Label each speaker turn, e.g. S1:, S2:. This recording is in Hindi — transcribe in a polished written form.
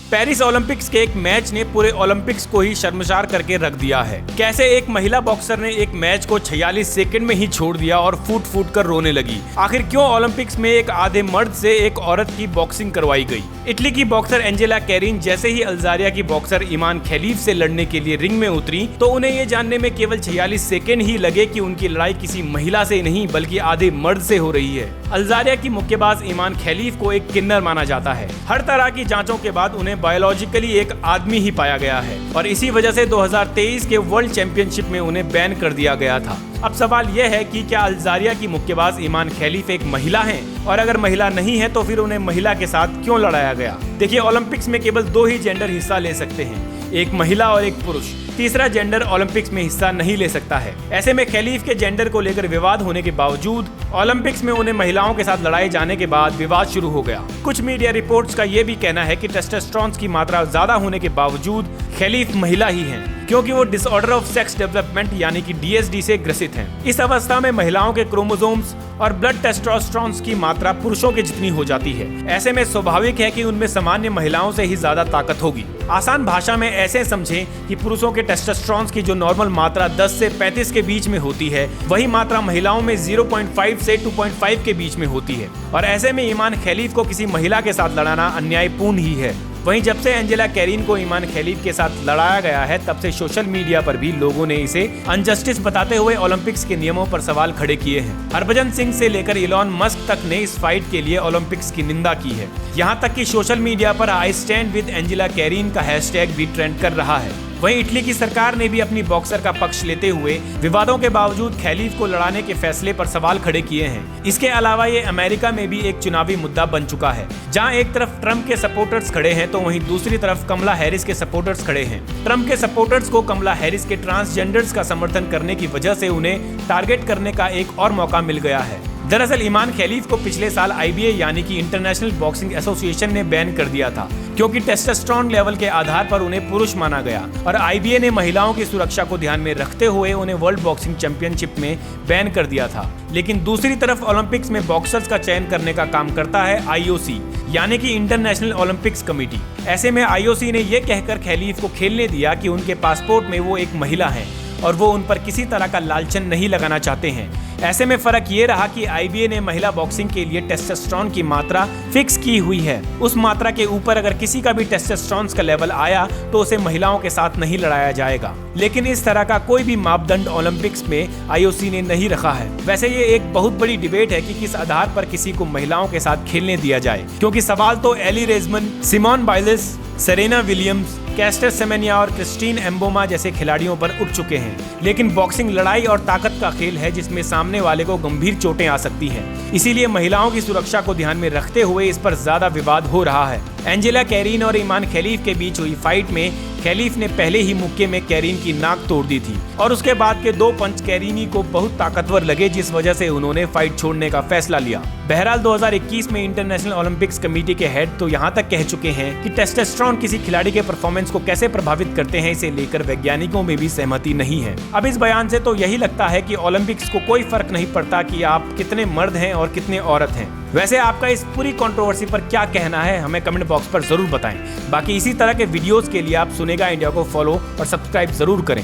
S1: पेरिस ओलंपिक्स के एक मैच ने पूरे ओलंपिक्स को ही शर्मसार करके रख दिया है। कैसे एक महिला बॉक्सर ने एक मैच को 46 सेकंड में ही छोड़ दिया और फूट फूट कर रोने लगी। आखिर क्यों ओलंपिक्स में एक आधे मर्द से एक औरत की बॉक्सिंग करवाई गई? इटली की बॉक्सर एंजेला कैरीन जैसे ही अल्जारिया की बॉक्सर ईमान खलीफ से लड़ने के लिए रिंग में उतरी तो उन्हें ये जानने में केवल 46 सेकंड ही लगे कि उनकी लड़ाई किसी महिला से नहीं बल्कि आधे मर्द से हो रही है। अल्जारिया की मुक्केबाज ईमान खलीफ को एक किन्नर माना जाता है। हर तरह की जांचों के बाद उन्हें बायोलॉजिकली एक आदमी ही पाया गया है और इसी वजह से 2023 के वर्ल्ड चैंपियनशिप में उन्हें बैन कर दिया गया था। अब सवाल यह है कि क्या अल्जारिया की मुक्केबाज ईमान खलीफ एक महिला हैं? और अगर महिला नहीं है तो फिर उन्हें महिला के साथ क्यों लड़ाया गया? देखिए, ओलंपिक्स में केवल 2 ही जेंडर हिस्सा ले सकते हैं, एक महिला और एक पुरुष। तीसरा जेंडर ओलंपिक्स में हिस्सा नहीं ले सकता है। ऐसे में खलीफ के जेंडर को लेकर विवाद होने के बावजूद ओलंपिक्स में उन्हें महिलाओं के साथ लड़ाए जाने के बाद विवाद शुरू हो गया। कुछ मीडिया रिपोर्ट्स का ये भी कहना है कि टेस्टोस्टेरोन की मात्रा ज्यादा होने के बावजूद खलीफ महिला ही हैं, क्योंकि वो डिसऑर्डर ऑफ सेक्स डेवलपमेंट यानी कि DSD से ग्रसित हैं। इस अवस्था में महिलाओं के क्रोमोसोम्स और ब्लड टेस्टोस्टेरोन की मात्रा पुरुषों के जितनी हो जाती है। ऐसे में स्वाभाविक है कि उनमें सामान्य महिलाओं से ही ज्यादा ताकत होगी। आसान भाषा में ऐसे समझें कि पुरुषों के टेस्टोस्टेरोन की जो नॉर्मल मात्रा 10 से 35 के बीच में होती है, वही मात्रा महिलाओं में 0.5 से 2.5 के बीच में होती है। और ऐसे में ईमान खलीफ को किसी महिला के साथ लड़ाना अन्यायपूर्ण ही है। वहीं जब से एंजेला कैरीन को ईमान खलीफ के साथ लड़ाया गया है, तब से सोशल मीडिया पर भी लोगों ने इसे अनजस्टिस बताते हुए ओलंपिक्स के नियमों पर सवाल खड़े किए हैं। हरभजन सिंह से लेकर इलॉन मस्क तक ने इस फाइट के लिए ओलंपिक्स की निंदा की है। यहाँ तक कि सोशल मीडिया पर आई स्टैंड विद एंजेला कैरीन का हैशटैग भी ट्रेंड कर रहा है। वहीं इटली की सरकार ने भी अपनी बॉक्सर का पक्ष लेते हुए विवादों के बावजूद खलीफ को लड़ाने के फैसले पर सवाल खड़े किए हैं। इसके अलावा ये अमेरिका में भी एक चुनावी मुद्दा बन चुका है, जहां एक तरफ ट्रंप के सपोर्टर्स खड़े हैं तो वहीं दूसरी तरफ कमला हैरिस के सपोर्टर्स खड़े हैं। ट्रंप के सपोर्टर्स को कमला हैरिस के ट्रांसजेंडर्स का समर्थन करने की वजह से उन्हें टारगेट करने का एक और मौका मिल गया है। दरअसल ईमान खलीफ को पिछले साल IBA यानी कि इंटरनेशनल बॉक्सिंग एसोसिएशन ने बैन कर दिया था, क्योंकि टेस्टोस्टेरोन लेवल के आधार पर उन्हें पुरुष माना गया और IBA ने महिलाओं की सुरक्षा को ध्यान में रखते हुए उन्हें वर्ल्ड बॉक्सिंग चैंपियनशिप में बैन कर दिया था। लेकिन दूसरी तरफ ओलंपिक्स में बॉक्सर्स का चयन करने का काम करता है IOC यानी कि इंटरनेशनल ओलंपिक्स कमेटी। ऐसे में IOC ने यह कहकर खलीफ को खेलने दिया कि उनके पासपोर्ट में वो एक महिला है और वो उन पर किसी तरह का लालचन नहीं लगाना चाहते हैं। ऐसे में फर्क ये रहा कि IBA ने महिला बॉक्सिंग के लिए टेस्टोस्टेरोन की मात्रा फिक्स की हुई है। उस मात्रा के ऊपर अगर किसी का भी टेस्टोस्टेरोन का लेवल आया तो उसे महिलाओं के साथ नहीं लड़ाया जाएगा। लेकिन इस तरह का कोई भी मापदंड ओलंपिक्स में IOC ने नहीं रखा है। वैसे ये एक बहुत बड़ी डिबेट है कि किस आधार पर किसी को महिलाओं के साथ खेलने दिया जाए, क्योंकि सवाल तो Aly Raisman, Simone Biles, Serena Williams, Caster Semenya और क्रिस्टीन एम्बोमा जैसे खिलाड़ियों पर उठ चुके हैं। लेकिन बॉक्सिंग लड़ाई और ताकत का खेल है जिसमें सामने वाले को गंभीर चोटें आ सकती हैं। इसीलिए महिलाओं की सुरक्षा को ध्यान में रखते हुए इस पर ज्यादा विवाद हो रहा है। एंजेला कैरीन और ईमान खलीफ के बीच हुई फाइट में खलीफ ने पहले ही मुक्के में कैरीन की नाक तोड़ दी थी और उसके बाद के 2 पंच कैरीनी को बहुत ताकतवर लगे, जिस वजह से उन्होंने फाइट छोड़ने का फैसला लिया। बहरहाल 2021 में इंटरनेशनल ओलंपिक्स कमेटी के हेड तो यहाँ तक कह चुके हैं कि टेस्टोस्टेरोन किसी खिलाड़ी के परफॉर्मेंस को कैसे प्रभावित करते हैं, इसे लेकर वैज्ञानिकों में भी सहमति नहीं है। अब इस बयान से तो यही लगता है कि ओलंपिक्स को कोई फर्क नहीं पड़ता कि आप कितने मर्द हैं और कितने औरत हैं। वैसे आपका इस पूरी कंट्रोवर्सी पर क्या कहना है, हमें कमेंट बॉक्स पर जरूर बताएं। बाकी इसी तरह के वीडियोस के लिए आप सुनेगा इंडिया को फॉलो और सब्सक्राइब जरूर करें।